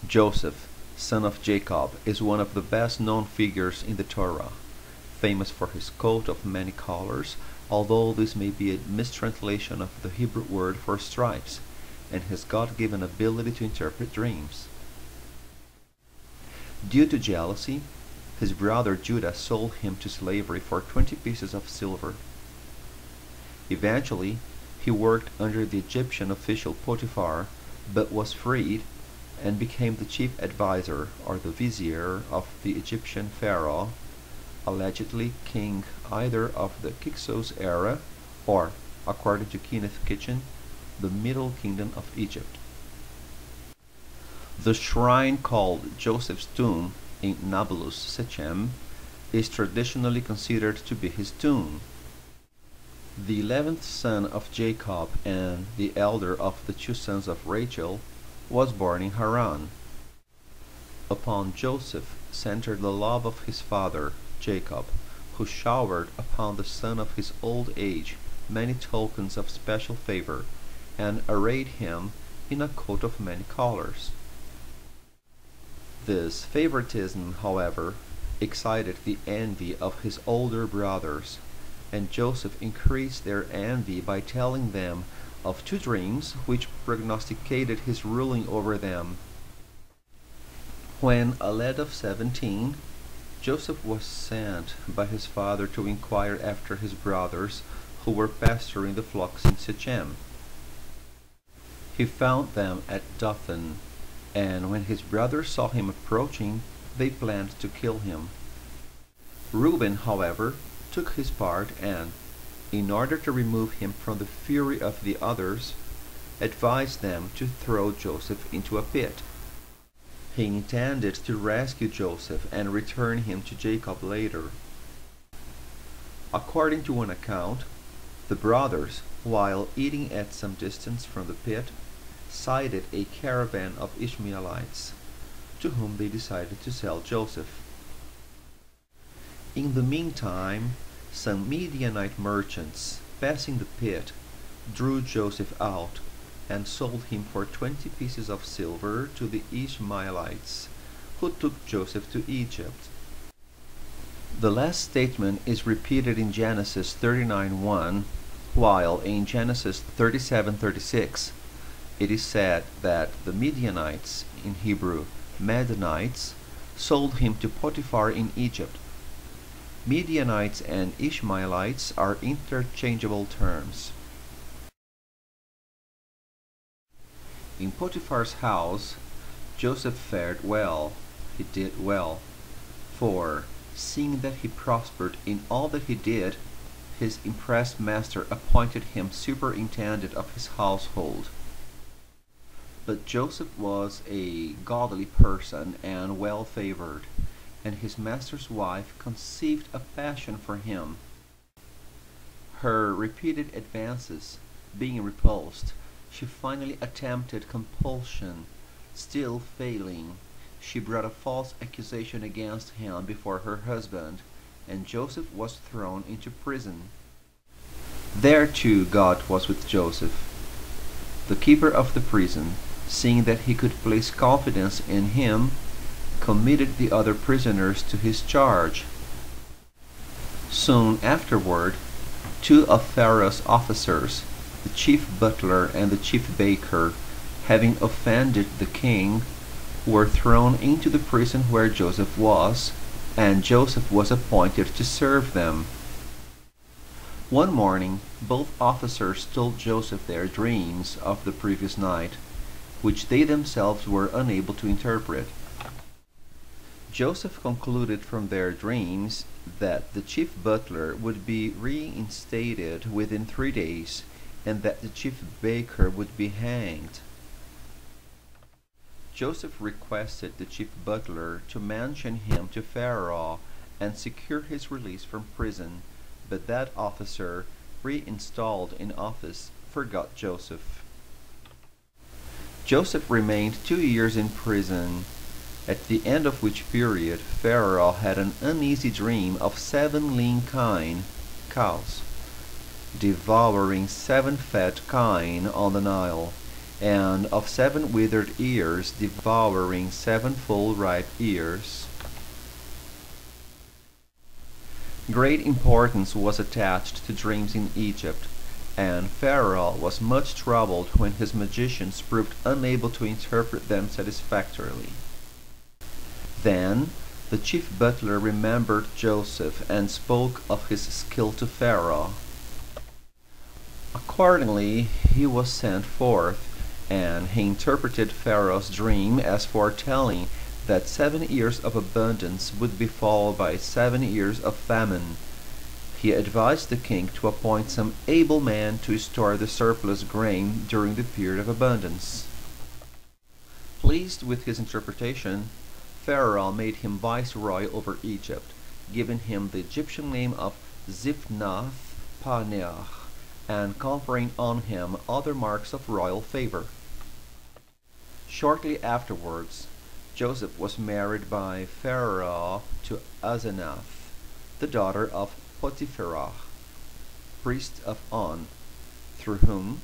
Joseph, son of Jacob, is one of the best-known figures in the Torah, famous for his coat of many colors, although this may be a mistranslation of the Hebrew word for stripes, and his God-given ability to interpret dreams. Due to jealousy, his brother Judah sold him to slavery for 20 pieces of silver. Eventually, he worked under the Egyptian official Potiphar, but was freed and became the chief advisor, or the vizier, of the Egyptian pharaoh, allegedly king either of the Hyksos era or, according to Kenneth Kitchen, the Middle Kingdom of Egypt. The shrine called Joseph's Tomb in Nablus, Shechem, is traditionally considered to be his tomb. The 11th son of Jacob and the elder of the two sons of Rachel was born in Haran. Upon Joseph centered the love of his father, Jacob, who showered upon the son of his old age many tokens of special favor, and arrayed him in a coat of many colors. This favoritism, however, excited the envy of his older brothers, and Joseph increased their envy by telling them of two dreams which prognosticated his ruling over them. When a lad of 17, Joseph was sent by his father to inquire after his brothers who were pasturing the flocks in Shechem. He found them at Dothan, and when his brothers saw him approaching, they planned to kill him. Reuben, however, took his part and, in order to remove him from the fury of the others, advised them to throw Joseph into a pit. He intended to rescue Joseph and return him to Jacob later. According to one account, the brothers, while eating at some distance from the pit, sighted a caravan of Ishmaelites, to whom they decided to sell Joseph. In the meantime, some Midianite merchants, passing the pit, drew Joseph out and sold him for 20 pieces of silver to the Ishmaelites, who took Joseph to Egypt. The last statement is repeated in Genesis 39:1, while in Genesis 37:36 it is said that the Midianites, in Hebrew Medanites, sold him to Potiphar in Egypt. Midianites and Ishmaelites are interchangeable terms. In Potiphar's house, Joseph fared well, he did well, for, seeing that he prospered in all that he did, his impressed master appointed him superintendent of his household. But Joseph was a godly person and well-favored, and his master's wife conceived a passion for him. Her repeated advances being repulsed, she finally attempted compulsion. Still failing, she brought a false accusation against him before her husband, and Joseph was thrown into prison. There too God was with Joseph. The keeper of the prison, seeing that he could place confidence in him, committed the other prisoners to his charge. Soon afterward, two of Pharaoh's officers, the chief butler and the chief baker, having offended the king, were thrown into the prison where Joseph was, and Joseph was appointed to serve them. One morning, both officers told Joseph their dreams of the previous night, which they themselves were unable to interpret. Joseph concluded from their dreams that the chief butler would be reinstated within 3 days, and that the chief baker would be hanged. Joseph requested the chief butler to mention him to Pharaoh and secure his release from prison, but that officer, reinstalled in office, forgot Joseph. Joseph remained 2 years in prison, at the end of which period Pharaoh had an uneasy dream of 7 lean kine, cows, devouring 7 fat kine on the Nile, and of 7 withered ears, devouring 7 full ripe ears. Great importance was attached to dreams in Egypt, and Pharaoh was much troubled when his magicians proved unable to interpret them satisfactorily. Then the chief butler remembered Joseph and spoke of his skill to Pharaoh. Accordingly, he was sent forth, and he interpreted Pharaoh's dream as foretelling that 7 years of abundance would be followed by 7 years of famine. He advised the king to appoint some able man to store the surplus grain during the period of abundance. Pleased with his interpretation, Pharaoh made him viceroy over Egypt, giving him the Egyptian name of Zipnath-Paneah, and conferring on him other marks of royal favor. Shortly afterwards, Joseph was married by Pharaoh to Asenath, the daughter of Potipharah, priest of On, through whom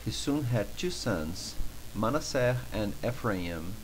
he soon had 2 sons, Manasseh and Ephraim,